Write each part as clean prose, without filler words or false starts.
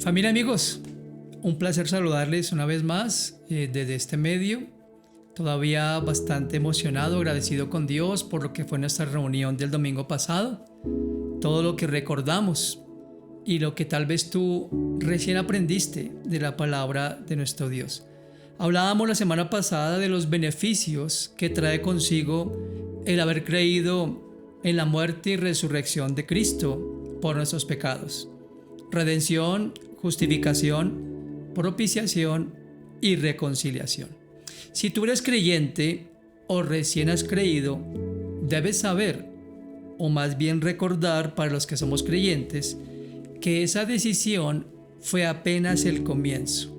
Familia, amigos, un placer saludarles una vez más desde este medio. Todavía bastante emocionado, agradecido con Dios por lo que fue nuestra reunión del domingo pasado. Todo lo que recordamos y lo que tal vez tú recién aprendiste de la palabra de nuestro Dios. Hablábamos la semana pasada de los beneficios que trae consigo el haber creído en la muerte y resurrección de Cristo por nuestros pecados. Redención, justificación, propiciación y reconciliación. Si tú eres creyente o recién has creído, debes saber, o más bien recordar para los que somos creyentes, que esa decisión fue apenas el comienzo.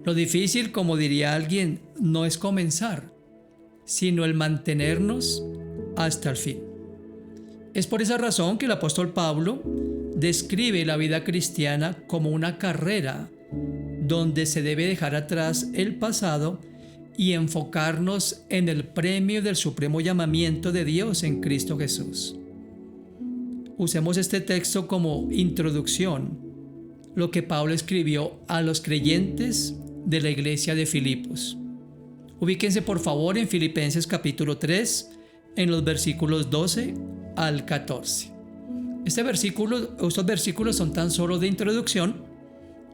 Lo difícil, como diría alguien, no es comenzar, sino el mantenernos hasta el fin. Es por esa razón que el apóstol Pablo describe la vida cristiana como una carrera donde se debe dejar atrás el pasado y enfocarnos en el premio del supremo llamamiento de Dios en Cristo Jesús. Usemos este texto como introducción, lo que Pablo escribió a los creyentes de la iglesia de Filipos. Ubíquense por favor en Filipenses capítulo 3, en los versículos 12 al 14. Estos versículos son tan solo de introducción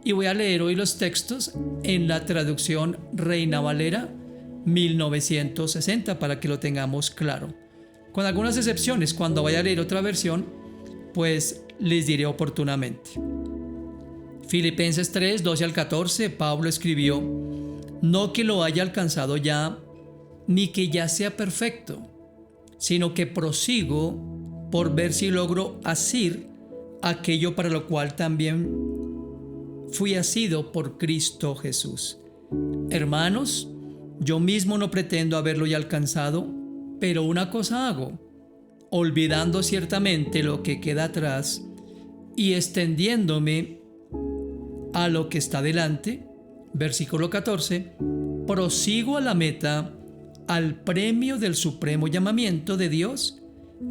y voy a leer hoy los textos en la traducción Reina Valera 1960 para que lo tengamos claro. Con algunas excepciones, cuando vaya a leer otra versión, pues les diré oportunamente. Filipenses 3, 12 al 14, Pablo escribió: no que lo haya alcanzado ya, ni que ya sea perfecto, sino que prosigo por ver si logro asir aquello para lo cual también fui asido por Cristo Jesús. Hermanos, yo mismo no pretendo haberlo ya alcanzado, pero una cosa hago, olvidando ciertamente lo que queda atrás y extendiéndome a lo que está delante. Versículo 14, prosigo a la meta, al premio del supremo llamamiento de Dios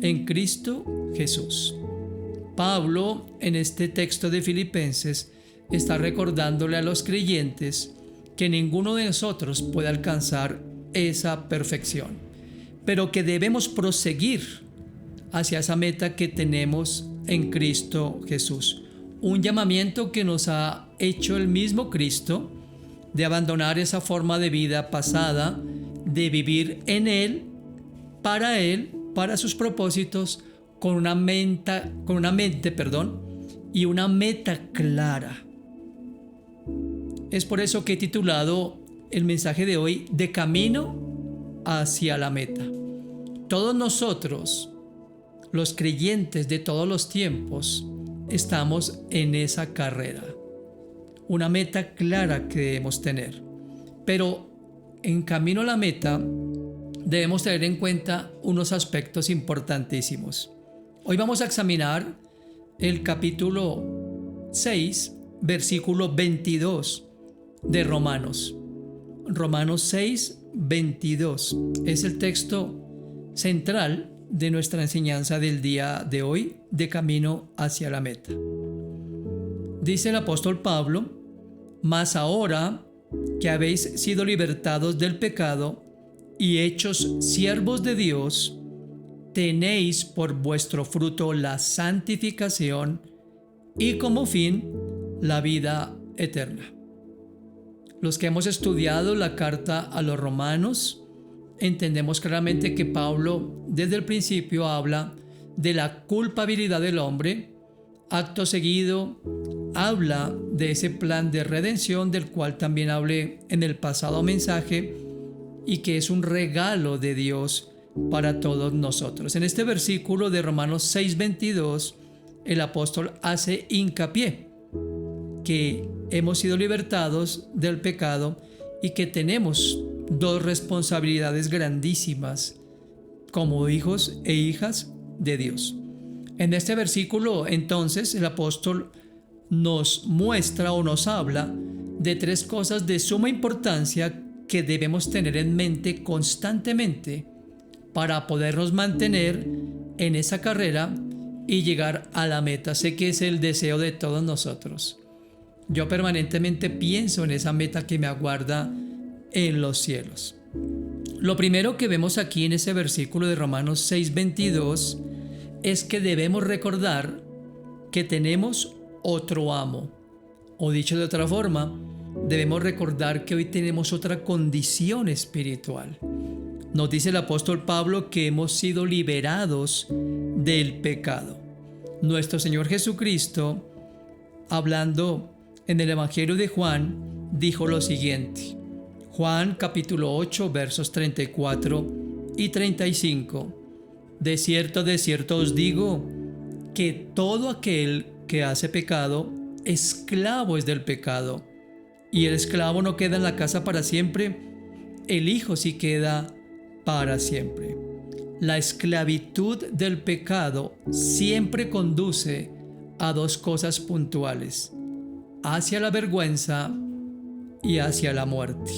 en Cristo Jesús. Pablo, en este texto de Filipenses, está recordándole a los creyentes que ninguno de nosotros puede alcanzar esa perfección, pero que debemos proseguir hacia esa meta que tenemos en Cristo Jesús. Un llamamiento que nos ha hecho el mismo Cristo, de abandonar esa forma de vida pasada, de vivir en Él, para sus propósitos, con una mente y una meta clara. Es por eso que he titulado el mensaje de hoy De camino hacia la meta. Todos nosotros, los creyentes de todos los tiempos, estamos en esa carrera. Una meta clara que debemos tener. Pero en camino a la meta debemos tener en cuenta unos aspectos importantísimos. Hoy vamos a examinar el capítulo 6, versículo 22 de Romanos. Romanos 6, 22 es el texto central de nuestra enseñanza del día de hoy, de camino hacia la meta. Dice el apóstol Pablo: mas ahora que habéis sido libertados del pecado y hechos siervos de Dios, tenéis por vuestro fruto la santificación y como fin la vida eterna. Los que hemos estudiado la carta a los romanos, entendemos claramente que Pablo desde el principio habla de la culpabilidad del hombre. Acto seguido habla de ese plan de redención del cual también hablé en el pasado mensaje y que es un regalo de Dios para todos nosotros. En este versículo de Romanos 6:22, el apóstol hace hincapié que hemos sido libertados del pecado y que tenemos dos responsabilidades grandísimas como hijos e hijas de Dios. En este versículo, entonces, el apóstol nos muestra o nos habla de tres cosas de suma importancia que debemos tener en mente constantemente para podernos mantener en esa carrera y llegar a la meta. Sé que es el deseo de todos nosotros. Yo permanentemente pienso en esa meta que me aguarda en los cielos. Lo primero que vemos aquí en ese versículo de Romanos 6:22 es que debemos recordar que tenemos otro amo. O dicho de otra forma, debemos recordar que hoy tenemos otra condición espiritual. Nos dice el apóstol Pablo que hemos sido liberados del pecado. Nuestro Señor Jesucristo, hablando en el Evangelio de Juan, dijo lo siguiente. Juan capítulo 8 versos 34 y 35. De cierto os digo que todo aquel que hace pecado, esclavo es del pecado. Y el esclavo no queda en la casa para siempre, el Hijo sí queda para siempre. La esclavitud del pecado siempre conduce a dos cosas puntuales: hacia la vergüenza y hacia la muerte.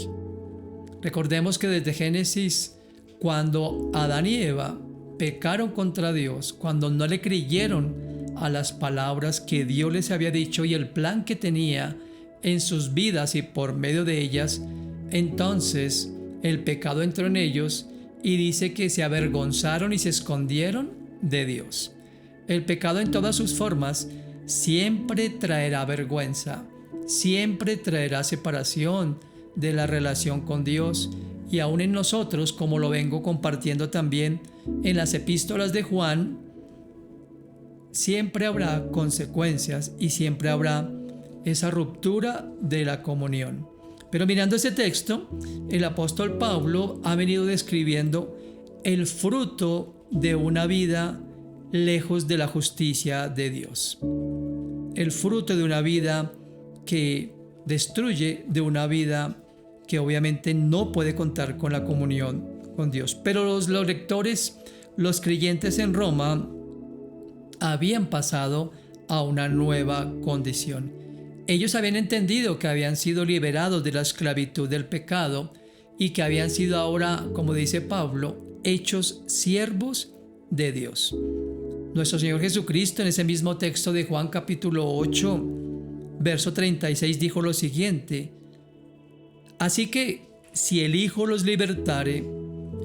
Recordemos que desde Génesis, cuando Adán y Eva pecaron contra Dios, cuando no le creyeron a las palabras que Dios les había dicho y el plan que tenía en sus vidas y por medio de ellas, entonces el pecado entró en ellos y dice que se avergonzaron y se escondieron de Dios. El pecado en todas sus formas siempre traerá vergüenza, siempre traerá separación de la relación con Dios, y aún en nosotros, como lo vengo compartiendo también en las epístolas de Juan, siempre habrá consecuencias y siempre habrá esa ruptura de la comunión. Pero mirando ese texto, el apóstol Pablo ha venido describiendo el fruto de una vida lejos de la justicia de Dios. El fruto de una vida que destruye, de una vida que obviamente no puede contar con la comunión con Dios. Pero los lectores, los creyentes en Roma, habían pasado a una nueva condición. Ellos habían entendido que habían sido liberados de la esclavitud del pecado y que habían sido ahora, como dice Pablo, hechos siervos de Dios. Nuestro Señor Jesucristo, en ese mismo texto de Juan capítulo 8, verso 36, dijo lo siguiente: así que si el Hijo los libertare,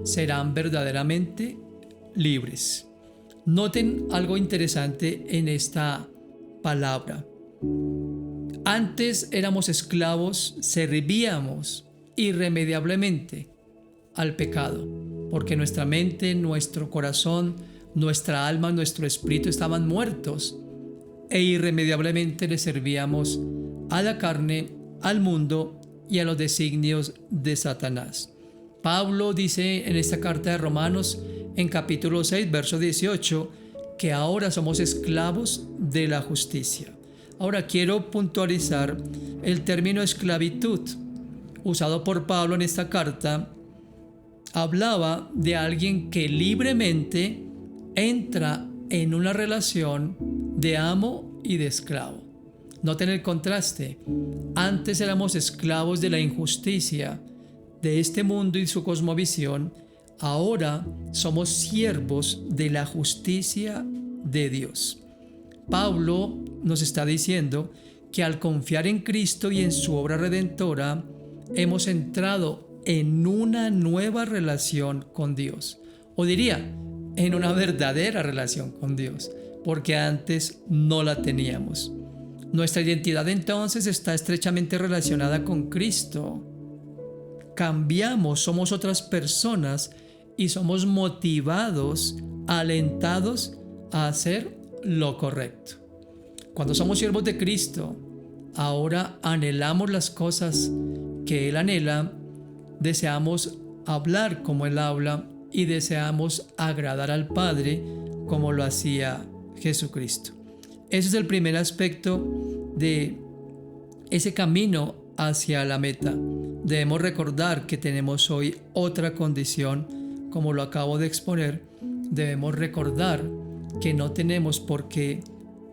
serán verdaderamente libres. Noten algo interesante en esta palabra. Antes éramos esclavos, servíamos irremediablemente al pecado, porque nuestra mente, nuestro corazón, nuestra alma, nuestro espíritu estaban muertos, e irremediablemente le servíamos a la carne, al mundo y a los designios de Satanás. Pablo dice en esta carta de Romanos, en capítulo 6, verso 18, que ahora somos esclavos de la justicia. Ahora quiero puntualizar el término esclavitud, usado por Pablo en esta carta. Hablaba de alguien que libremente entra en una relación de amo y de esclavo. Noten el contraste. Antes éramos esclavos de la injusticia de este mundo y su cosmovisión. Ahora somos siervos de la justicia de Dios. Pablo nos está diciendo que al confiar en Cristo y en su obra redentora, hemos entrado en una nueva relación con Dios. O diría, en una verdadera relación con Dios, porque antes no la teníamos. Nuestra identidad entonces está estrechamente relacionada con Cristo. Cambiamos, somos otras personas y somos motivados, alentados a hacer lo correcto. Cuando somos siervos de Cristo, ahora anhelamos las cosas que Él anhela, deseamos hablar como Él habla y deseamos agradar al Padre como lo hacía Jesucristo. Ese es el primer aspecto de ese camino hacia la meta. Debemos recordar que tenemos hoy otra condición, como lo acabo de exponer. Debemos recordar que no tenemos por qué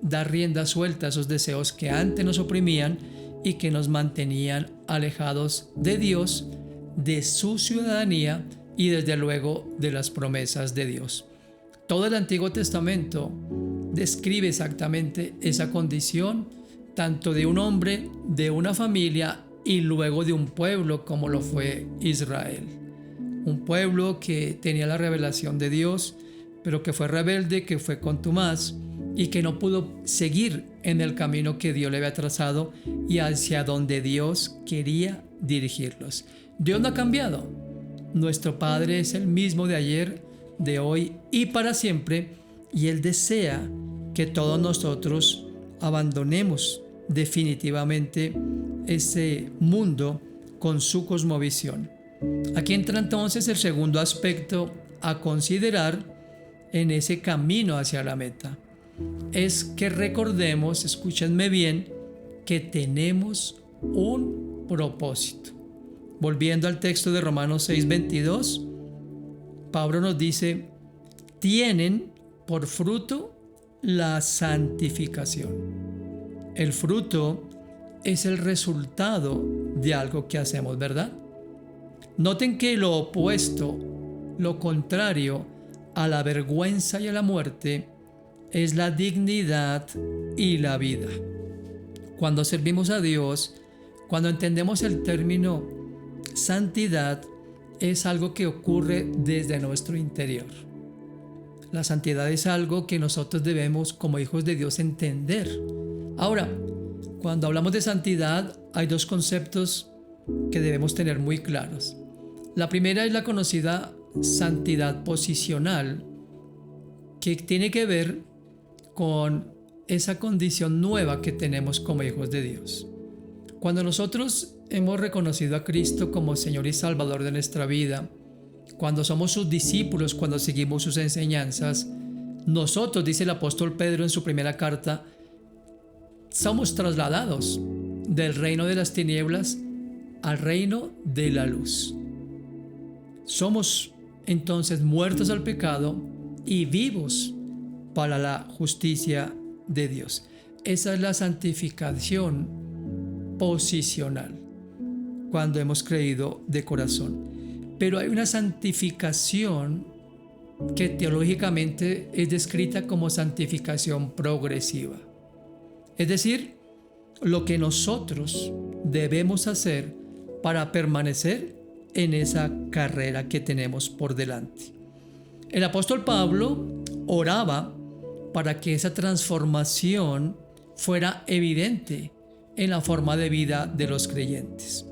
dar rienda suelta a esos deseos que antes nos oprimían y que nos mantenían alejados de Dios, de su ciudadanía y desde luego de las promesas de Dios. Todo el Antiguo Testamento describe exactamente esa condición tanto de un hombre, de una familia y luego de un pueblo como lo fue Israel. Un pueblo que tenía la revelación de Dios, pero que fue rebelde, que fue contumaz y que no pudo seguir en el camino que Dios le había trazado y hacia donde Dios quería dirigirlos. Dios no ha cambiado. Nuestro Padre es el mismo de ayer, de hoy y para siempre, y Él desea que todos nosotros abandonemos definitivamente ese mundo con su cosmovisión. Aquí entra entonces el segundo aspecto a considerar en ese camino hacia la meta. Es que recordemos, escúchenme bien, que tenemos un propósito. Volviendo al texto de Romanos 6:22, Pablo nos dice: tienen por fruto la santificación. El fruto es el resultado de algo que hacemos, ¿verdad? Noten que lo opuesto, lo contrario a la vergüenza y a la muerte, es la dignidad y la vida. Cuando servimos a Dios, cuando entendemos el término santidad, es algo que ocurre desde nuestro interior. La santidad es algo que nosotros debemos, como hijos de Dios, entender. Ahora, cuando hablamos de santidad, hay dos conceptos que debemos tener muy claros. La primera es la conocida santidad posicional, que tiene que ver con esa condición nueva que tenemos como hijos de Dios. Cuando nosotros hemos reconocido a Cristo como Señor y Salvador de nuestra vida, cuando somos sus discípulos, cuando seguimos sus enseñanzas, nosotros, dice el apóstol Pedro en su primera carta, somos trasladados del reino de las tinieblas al reino de la luz. Somos entonces muertos al pecado y vivos para la justicia de Dios. Esa es la santificación posicional, cuando hemos creído de corazón. Pero hay una santificación que teológicamente es descrita como santificación progresiva. Es decir, lo que nosotros debemos hacer para permanecer en esa carrera que tenemos por delante. El apóstol Pablo oraba para que esa transformación fuera evidente en la forma de vida de los creyentes.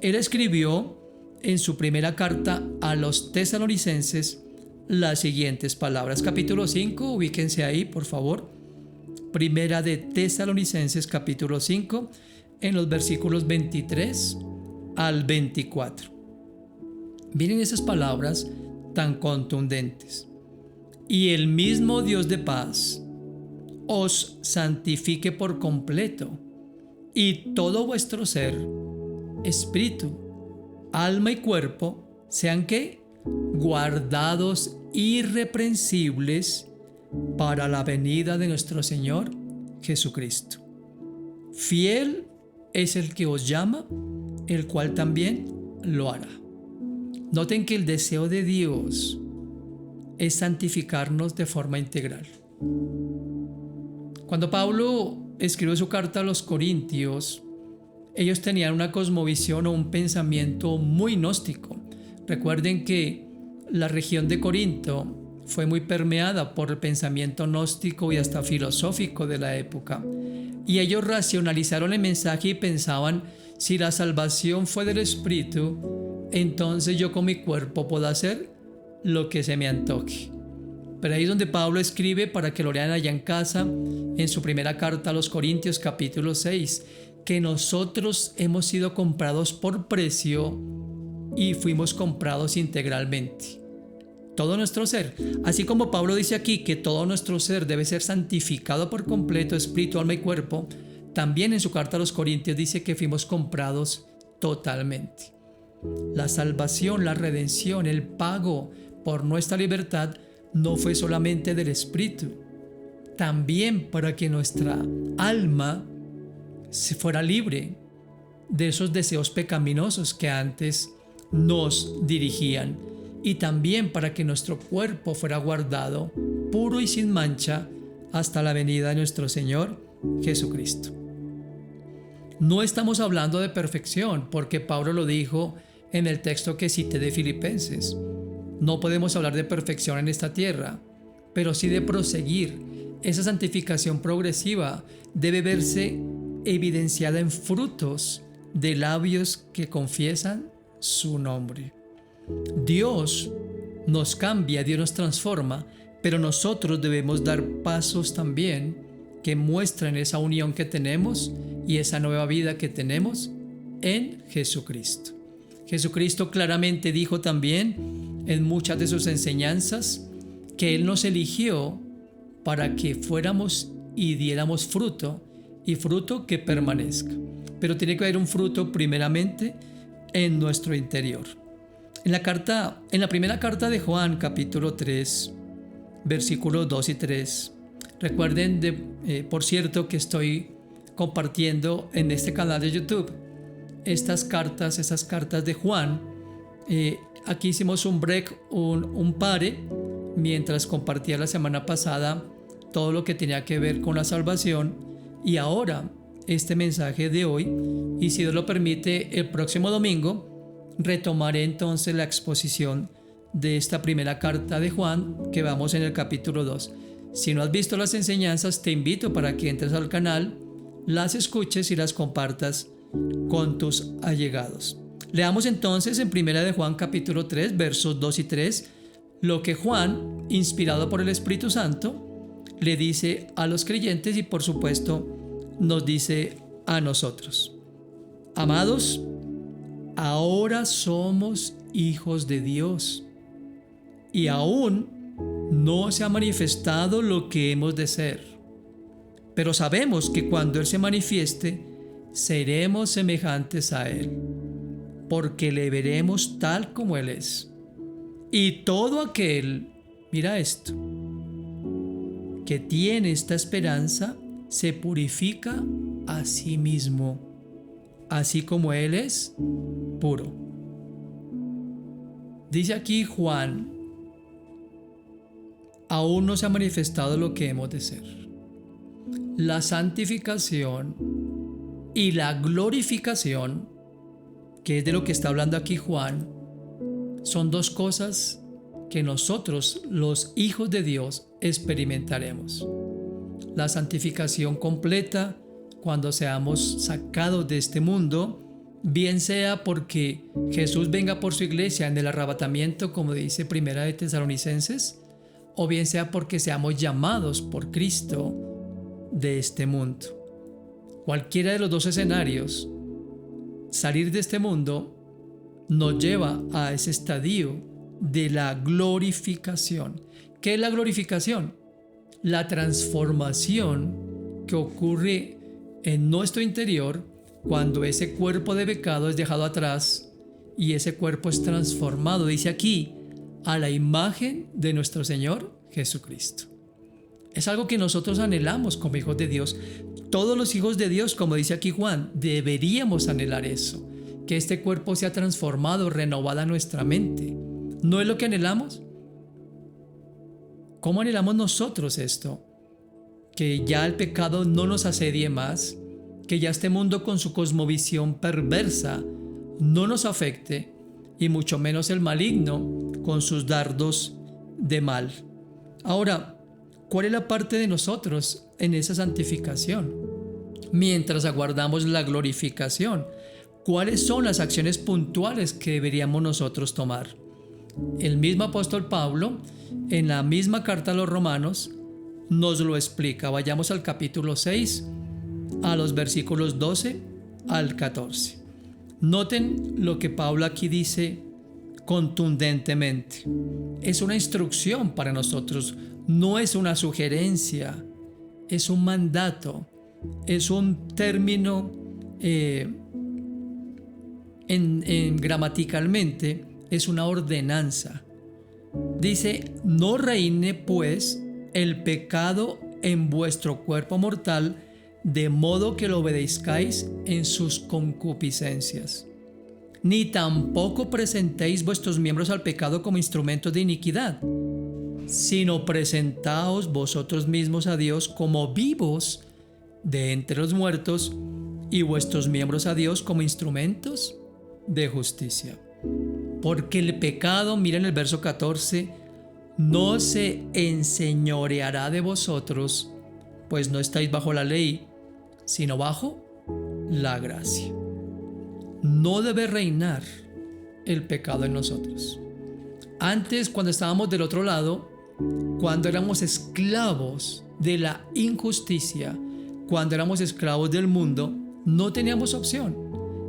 Él escribió en su primera carta a los tesalonicenses las siguientes palabras. Capítulo 5, ubíquense ahí, por favor. Primera de Tesalonicenses, capítulo 5, en los versículos 23 al 24. Miren esas palabras tan contundentes. Y el mismo Dios de paz os santifique por completo, y todo vuestro ser, espíritu, alma y cuerpo, sean ¿qué? Guardados irreprensibles para la venida de nuestro Señor Jesucristo. Fiel es el que os llama, el cual también lo hará. Noten que el deseo de Dios es santificarnos de forma integral. Cuando Pablo escribió su carta a los Corintios, ellos tenían una cosmovisión o un pensamiento muy gnóstico. Recuerden que la región de Corinto fue muy permeada por el pensamiento gnóstico y hasta filosófico de la época. Y ellos racionalizaron el mensaje y pensaban, si la salvación fue del Espíritu, entonces yo con mi cuerpo puedo hacer lo que se me antoje. Pero ahí es donde Pablo escribe, para que lo lean allá en casa, en su primera carta a los Corintios, capítulo 6, que nosotros hemos sido comprados por precio y fuimos comprados integralmente. Todo nuestro ser. Así como Pablo dice aquí que todo nuestro ser debe ser santificado por completo, espíritu, alma y cuerpo, también en su carta a los Corintios dice que fuimos comprados totalmente. La salvación, la redención, el pago por nuestra libertad no fue solamente del espíritu, también para que nuestra alma se fuera libre de esos deseos pecaminosos que antes nos dirigían, y también para que nuestro cuerpo fuera guardado puro y sin mancha hasta la venida de nuestro Señor Jesucristo. No estamos hablando de perfección, porque Pablo lo dijo en el texto que cité de Filipenses. No podemos hablar de perfección en esta tierra, pero sí de proseguir. Esa santificación progresiva debe verse evidenciada en frutos de labios que confiesan su nombre. Dios nos cambia, Dios nos transforma, pero nosotros debemos dar pasos también que muestren esa unión que tenemos y esa nueva vida que tenemos en Jesucristo. Jesucristo claramente dijo también en muchas de sus enseñanzas que Él nos eligió para que fuéramos y diéramos fruto, y fruto que permanezca. Pero tiene que haber un fruto primeramente en nuestro interior. En la primera carta de Juan, capítulo 3, versículos 2 y 3. Recuerden, por cierto, que estoy compartiendo en este canal de YouTube esas cartas de Juan. Aquí hicimos un break, un pare, mientras compartía la semana pasada todo lo que tenía que ver con la salvación, y ahora este mensaje de hoy, y si Dios lo permite, el próximo domingo retomaré entonces la exposición de esta primera carta de Juan, que vamos en el capítulo 2. Si no has visto las enseñanzas, te invito para que entres al canal, las escuches y las compartas con tus allegados. Leamos entonces en primera de Juan capítulo 3, versos 2 y 3, lo que Juan, inspirado por el Espíritu Santo, le dice a los creyentes y por supuesto nos dice a nosotros. Amados, ahora somos hijos de Dios y aún no se ha manifestado lo que hemos de ser, pero sabemos que cuando Él se manifieste seremos semejantes a Él, porque le veremos tal como Él es. Y todo aquel, mira esto, que tiene esta esperanza se purifica a sí mismo, así como Él es puro. Dice aquí Juan, aún no se ha manifestado lo que hemos de ser. La santificación y la glorificación, que es de lo que está hablando aquí Juan, son dos cosas que nosotros, los hijos de Dios, experimentaremos. La santificación completa cuando seamos sacados de este mundo, bien sea porque Jesús venga por su iglesia en el arrebatamiento, como dice Primera de Tesalonicenses, o bien sea porque seamos llamados por Cristo de este mundo. Cualquiera de los dos escenarios, salir de este mundo nos lleva a ese estadio de la glorificación. ¿Qué es la glorificación? La transformación que ocurre en nuestro interior cuando ese cuerpo de pecado es dejado atrás y ese cuerpo es transformado, dice aquí, a la imagen de nuestro Señor Jesucristo. Es algo que nosotros anhelamos como hijos de Dios. Todos los hijos de Dios, como dice aquí Juan, deberíamos anhelar eso, que este cuerpo sea transformado, renovada nuestra mente. ¿No es lo que anhelamos? ¿Cómo anhelamos nosotros esto? Que ya el pecado no nos asedie más, que ya este mundo con su cosmovisión perversa no nos afecte, y mucho menos el maligno con sus dardos de mal. Ahora, ¿cuál es la parte de nosotros en esa santificación? Mientras aguardamos la glorificación, ¿cuáles son las acciones puntuales que deberíamos nosotros tomar? El mismo apóstol Pablo, en la misma carta a los Romanos, nos lo explica. Vayamos al capítulo 6, a los versículos 12 al 14. Noten lo que Pablo aquí dice contundentemente. Es una instrucción para nosotros, no es una sugerencia, es un mandato, es un término gramaticalmente, es una ordenanza. Dice, no reine pues el pecado en vuestro cuerpo mortal, de modo que lo obedezcáis en sus concupiscencias. Ni tampoco presentéis vuestros miembros al pecado como instrumentos de iniquidad, sino presentaos vosotros mismos a Dios como vivos de entre los muertos y vuestros miembros a Dios como instrumentos de justicia. Porque el pecado, miren el verso 14, no se enseñoreará de vosotros, pues no estáis bajo la ley, sino bajo la gracia. No debe reinar el pecado en nosotros. Antes, cuando estábamos del otro lado, cuando éramos esclavos de la injusticia, cuando éramos esclavos del mundo, no teníamos opción.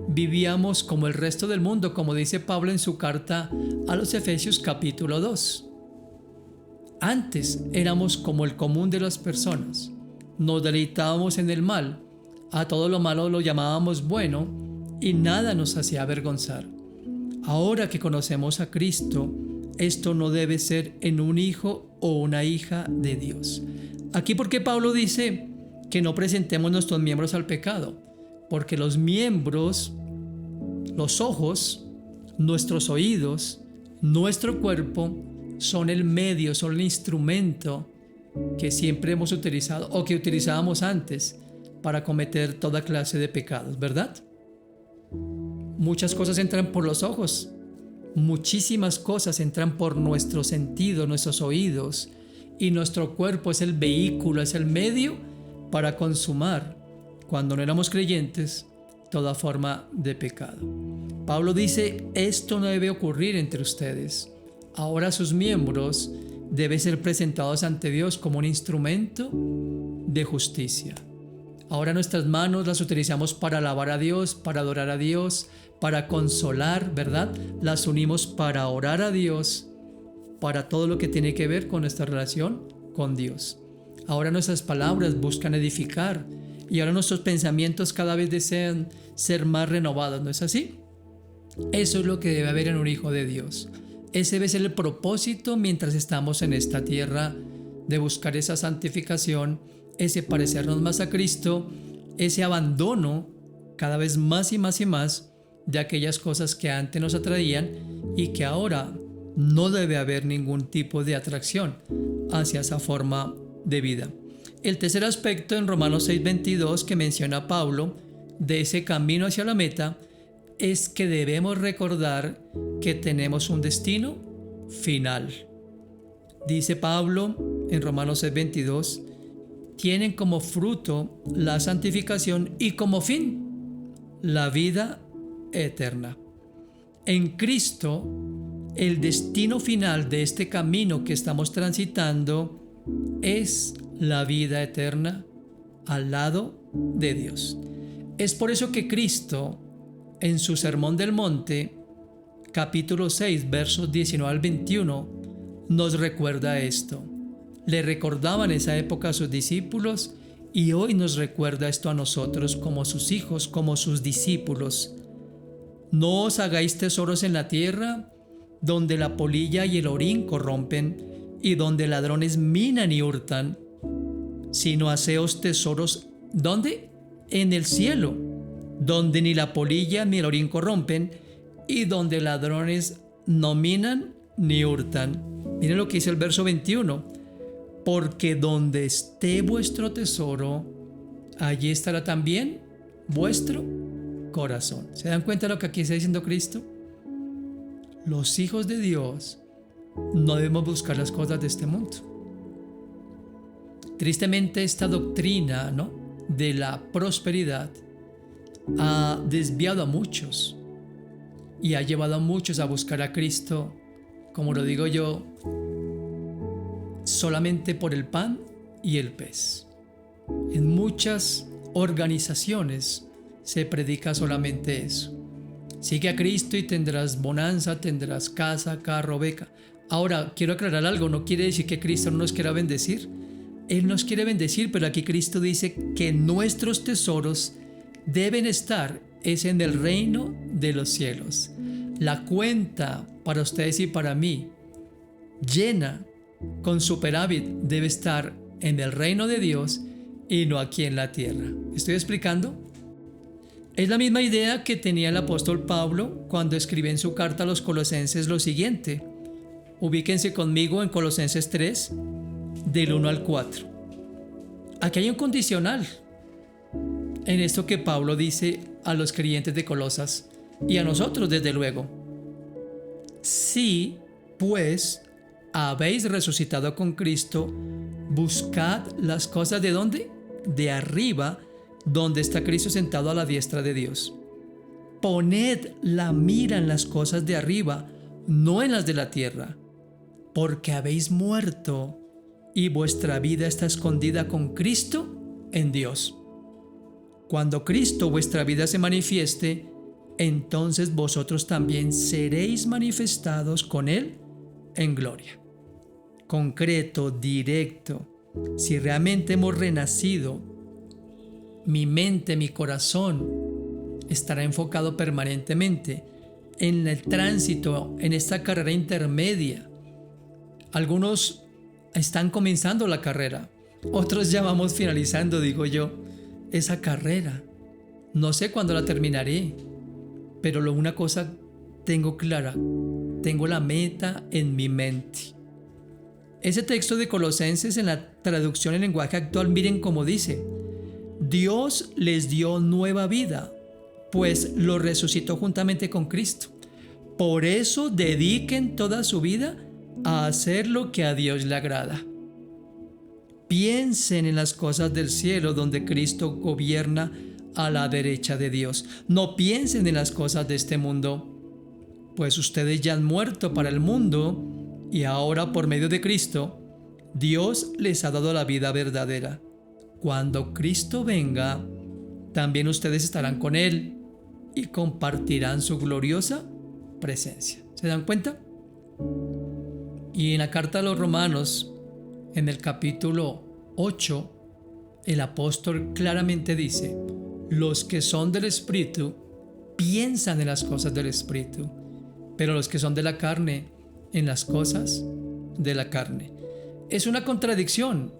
Vivíamos como el resto del mundo, como dice Pablo en su carta a los Efesios capítulo 2. Antes éramos como el común de las personas. Nos deleitábamos en el mal. A todo lo malo lo llamábamos bueno y nada nos hacía avergonzar. Ahora que conocemos a Cristo, esto no debe ser en un hijo o una hija de Dios. Aquí, ¿por qué Pablo dice que no presentemos nuestros miembros al pecado? Porque los miembros, los ojos, nuestros oídos, nuestro cuerpo son el medio, son el instrumento que siempre hemos utilizado o que utilizábamos antes para cometer toda clase de pecados, ¿verdad? Muchas cosas entran por los ojos, muchísimas cosas entran por nuestros sentidos, nuestros oídos, y nuestro cuerpo es el vehículo, es el medio para consumar, cuando no éramos creyentes, toda forma de pecado. Pablo dice, esto no debe ocurrir entre ustedes. Ahora sus miembros deben ser presentados ante Dios como un instrumento de justicia. Ahora nuestras manos las utilizamos para alabar a Dios, para adorar a Dios, para consolar, ¿verdad? Las unimos para orar a Dios, para todo lo que tiene que ver con nuestra relación con Dios. Ahora nuestras palabras buscan edificar y ahora nuestros pensamientos cada vez desean ser más renovados, ¿no es así? Eso es lo que debe haber en un hijo de Dios. Ese debe ser el propósito mientras estamos en esta tierra, de buscar esa santificación, ese parecernos más a Cristo, ese abandono cada vez más y más y más de aquellas cosas que antes nos atraían y que ahora no debe haber ningún tipo de atracción hacia esa forma de vida. El tercer aspecto en Romanos 6:22 que menciona Pablo de ese camino hacia la meta es que debemos recordar que tenemos un destino final. Dice Pablo en Romanos 6:22, tienen como fruto la santificación y como fin la vida eterna. En Cristo, el destino final de este camino que estamos transitando es la vida eterna al lado de Dios. Es por eso que Cristo, en su Sermón del Monte, capítulo 6, versos 19 al 21, nos recuerda esto. Le recordaba en esa época a sus discípulos y hoy nos recuerda esto a nosotros como sus hijos, como sus discípulos. No os hagáis tesoros en la tierra, donde la polilla y el orín corrompen y donde ladrones minan y hurtan, sino haceos tesoros, ¿dónde? En el cielo, donde ni la polilla ni el orín corrompen y donde ladrones no minan ni hurtan. Miren lo que dice el verso 21. Porque donde esté vuestro tesoro, allí estará también vuestro corazón. ¿Se dan cuenta de lo que aquí está diciendo Cristo? Los hijos de Dios no debemos buscar las cosas de este mundo. Tristemente, esta doctrina, ¿no?, de la prosperidad ha desviado a muchos y ha llevado a muchos a buscar a Cristo, como lo digo yo, solamente por el pan y el pez. En muchas organizaciones se predica solamente eso. Sigue a Cristo y tendrás bonanza, tendrás casa, carro, beca. Ahora, quiero aclarar algo, no quiere decir que Cristo no nos quiera bendecir. Él nos quiere bendecir, pero aquí Cristo dice que nuestros tesoros deben estar en el reino de los cielos. La cuenta para ustedes y para mí, llena, con superávit, debe estar en el reino de Dios y no aquí en la tierra. ¿Estoy explicando? Es la misma idea que tenía el apóstol Pablo cuando escribe en su carta a los Colosenses lo siguiente. Ubíquense conmigo en Colosenses 3, del 1 al 4. Aquí hay un condicional. en esto que Pablo dice a los creyentes de Colosas y a nosotros desde luego. Si, pues, habéis resucitado con Cristo, buscad las cosas ¿de dónde? De arriba, donde está Cristo sentado a la diestra de Dios. Poned la mira en las cosas de arriba, no en las de la tierra, porque habéis muerto y vuestra vida está escondida con Cristo en Dios. Cuando Cristo vuestra vida se manifieste, entonces vosotros también seréis manifestados con Él en gloria. Concreto, directo. Si realmente hemos renacido, mi mente, mi corazón estará enfocado permanentemente en el tránsito, en esta carrera intermedia. Algunos están comenzando la carrera, otros ya vamos finalizando, digo yo, esa carrera. No sé cuándo la terminaré, pero una cosa tengo clara, tengo la meta en mi mente. Ese texto de Colosenses en la traducción en lenguaje actual, miren cómo dice: Dios les dio nueva vida, pues lo resucitó juntamente con Cristo. Por eso dediquen toda su vida a hacer lo que a Dios le agrada. Piensen en las cosas del cielo donde Cristo gobierna a la derecha de Dios. No piensen en las cosas de este mundo, pues ustedes ya han muerto para el mundo y ahora por medio de Cristo, Dios les ha dado la vida verdadera. Cuando Cristo venga, también ustedes estarán con Él y compartirán su gloriosa presencia. ¿Se dan cuenta? Y en la carta a los Romanos, en el capítulo 8, el apóstol claramente dice: los que son del Espíritu piensan en las cosas del Espíritu, pero los que son de la carne, en las cosas de la carne. Es una contradicción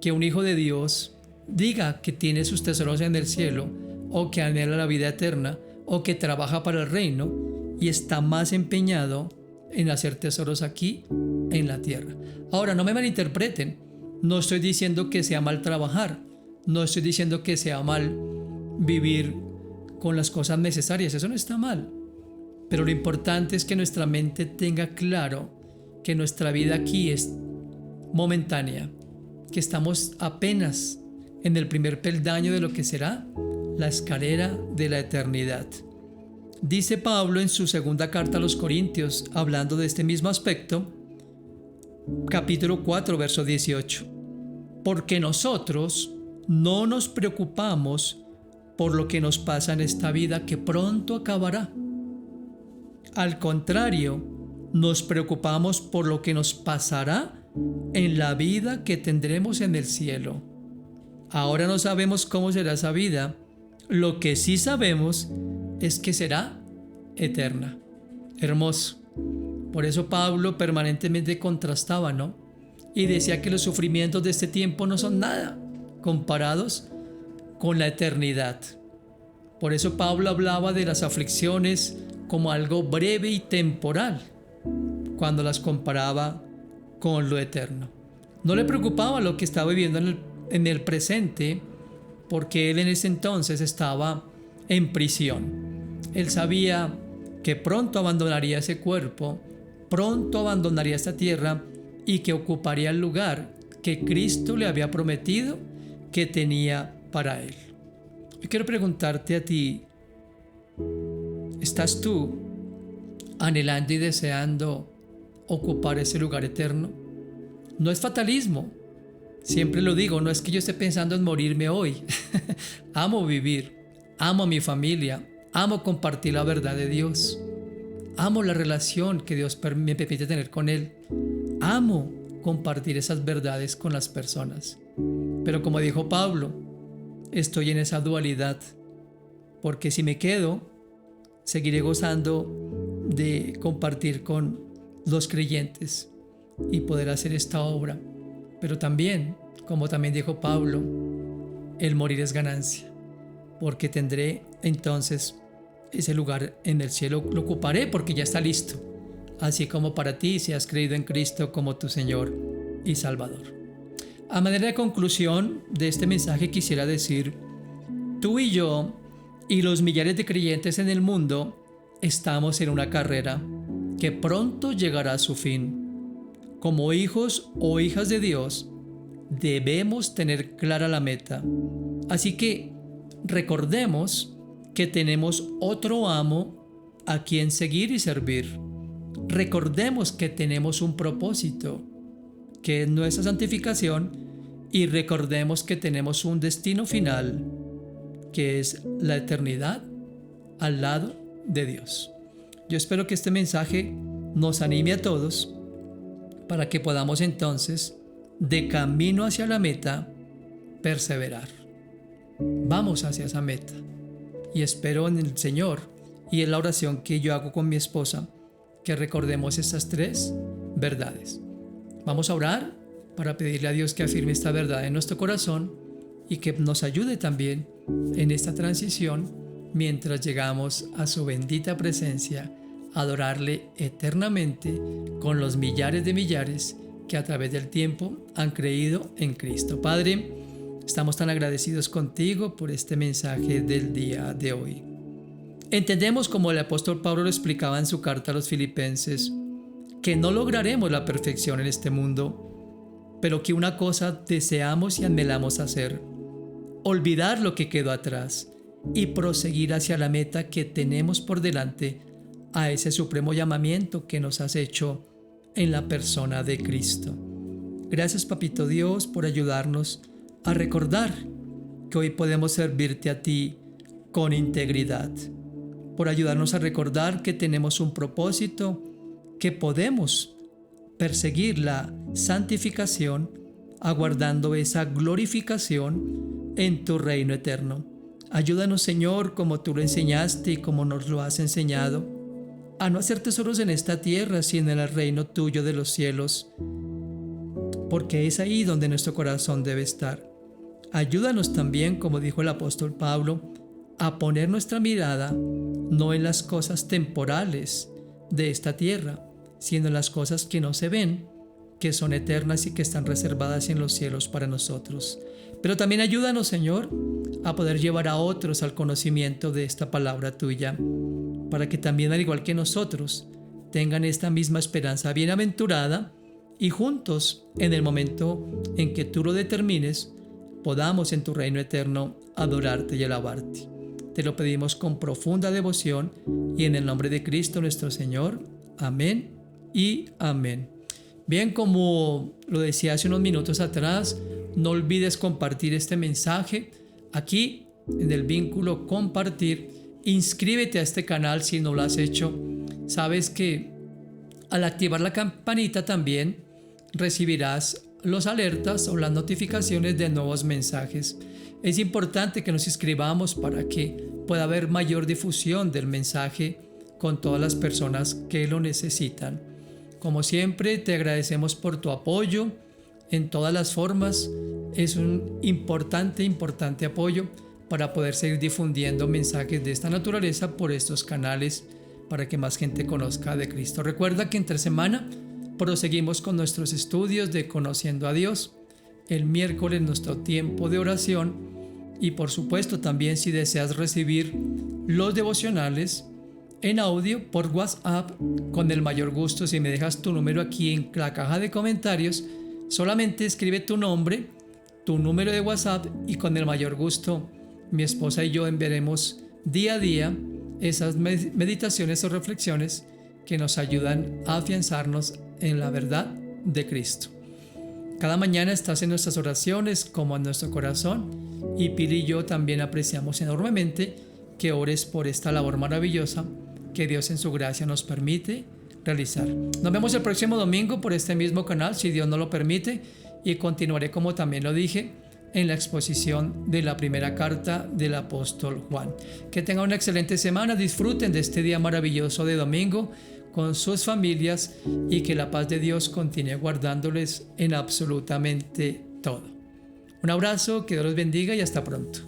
que un hijo de Dios diga que tiene sus tesoros en el cielo, o que anhela la vida eterna, o que trabaja para el reino y está más empeñado en hacer tesoros aquí en la tierra. Ahora, no me malinterpreten, no estoy diciendo que sea mal trabajar, no estoy diciendo que sea mal vivir con las cosas necesarias, eso no está mal, pero lo importante es que nuestra mente tenga claro que nuestra vida aquí es momentánea, que estamos apenas en el primer peldaño de lo que será la escalera de la eternidad. Dice Pablo en su segunda carta a los Corintios, hablando de este mismo aspecto, capítulo 4, verso 18. Porque nosotros no nos preocupamos por lo que nos pasa en esta vida que pronto acabará. Al contrario, nos preocupamos por lo que nos pasará en la vida que tendremos en el cielo. Ahora no sabemos cómo será esa vida. Lo que sí sabemos es que será eterna. Hermoso. Por eso Pablo permanentemente contrastaba, ¿no? Y decía que los sufrimientos de este tiempo no son nada comparados con la eternidad. Por eso Pablo hablaba de las aflicciones como algo breve y temporal, cuando las comparaba con lo eterno. No le preocupaba lo que estaba viviendo en el presente, porque él en ese entonces estaba en prisión. Él sabía que pronto abandonaría ese cuerpo, pronto abandonaría esta tierra y que ocuparía el lugar que Cristo le había prometido que tenía para él. Yo quiero preguntarte a ti, ¿estás tú anhelando y deseando ocupar ese lugar eterno? No es fatalismo. Siempre lo digo, no es que yo esté pensando en morirme hoy. Amo vivir, amo a mi familia, amo compartir la verdad de Dios, amo la relación que Dios me permite tener con Él, amo compartir esas verdades con las personas. Pero como dijo Pablo, estoy en esa dualidad, porque si me quedo, seguiré gozando de compartir con los creyentes y poder hacer esta obra. Pero también, como también dijo Pablo, el morir es ganancia, porque tendré entonces ese lugar en el cielo, lo ocuparé porque ya está listo, así como para ti si has creído en Cristo como tu Señor y Salvador. A manera de conclusión de este mensaje quisiera decir Tú y yo y los millares de creyentes en el mundo estamos en una carrera que pronto llegará a su fin. Como hijos o hijas de Dios, debemos tener clara la meta. Así que recordemos que tenemos otro amo a quien seguir y servir. Recordemos que tenemos un propósito, que es nuestra santificación, y recordemos que tenemos un destino final, que es la eternidad al lado de Dios. Yo espero que este mensaje nos anime a todos para que podamos entonces, de camino hacia la meta, perseverar. Vamos hacia esa meta. Y espero en el Señor y en la oración que yo hago con mi esposa, que recordemos estas 3 verdades. Vamos a orar para pedirle a Dios que afirme esta verdad en nuestro corazón y que nos ayude también en esta transición mientras llegamos a su bendita presencia, a adorarle eternamente con los millares de millares que a través del tiempo han creído en Cristo. Padre, estamos tan agradecidos contigo por este mensaje del día de hoy. Entendemos, como el apóstol Pablo lo explicaba en su carta a los Filipenses, que no lograremos la perfección en este mundo, pero que una cosa deseamos y anhelamos hacer: olvidar lo que quedó atrás y proseguir hacia la meta que tenemos por delante, a ese supremo llamamiento que nos has hecho en la persona de Cristo. Gracias, Papito Dios, por ayudarnos a recordar que hoy podemos servirte a ti con integridad, por ayudarnos a recordar que tenemos un propósito, que podemos perseguir la santificación, aguardando esa glorificación en tu reino eterno. Ayúdanos, Señor, como tú lo enseñaste y como nos lo has enseñado, a no hacer tesoros en esta tierra, sino en el reino tuyo de los cielos, porque es ahí donde nuestro corazón debe estar. Ayúdanos también, como dijo el apóstol Pablo, a poner nuestra mirada no en las cosas temporales de esta tierra, sino en las cosas que no se ven, que son eternas y que están reservadas en los cielos para nosotros. Pero también ayúdanos, Señor, a poder llevar a otros al conocimiento de esta palabra tuya, para que también, al igual que nosotros, tengan esta misma esperanza bienaventurada y juntos, en el momento en que tú lo determines, podamos en tu reino eterno adorarte y alabarte. Te lo pedimos con profunda devoción y en el nombre de Cristo nuestro Señor. Amén y amén. Bien, como lo decía hace unos minutos atrás, no olvides compartir este mensaje aquí en el vínculo compartir. Inscríbete a este canal si no lo has hecho. Sabes que al activar la campanita también recibirás los alertas o las notificaciones de nuevos mensajes. Es importante que nos inscribamos para que pueda haber mayor difusión del mensaje con todas las personas que lo necesitan. Como siempre, te agradecemos por tu apoyo en todas las formas. Es un importante apoyo para poder seguir difundiendo mensajes de esta naturaleza por estos canales para que más gente conozca de Cristo. Recuerda que entre semana proseguimos con nuestros estudios de Conociendo a Dios. El miércoles nuestro tiempo de oración y por supuesto también si deseas recibir los devocionales en audio por WhatsApp, con el mayor gusto. Si me dejas tu número aquí en la caja de comentarios, solamente escribe tu nombre, tu número de WhatsApp y con el mayor gusto mi esposa y yo enviaremos día a día esas meditaciones o reflexiones que nos ayudan a afianzarnos en la verdad de Cristo. Cada mañana estás en nuestras oraciones como en nuestro corazón, y Pili y yo también apreciamos enormemente que ores por esta labor maravillosa que Dios en su gracia nos permite realizar. Nos vemos el próximo domingo por este mismo canal, si Dios nos lo permite, y continuaré, como también lo dije, en la exposición de la primera carta del apóstol Juan. Que tengan una excelente semana, disfruten de este día maravilloso de domingo con sus familias y que la paz de Dios continúe guardándoles en absolutamente todo. Un abrazo, que Dios los bendiga y hasta pronto.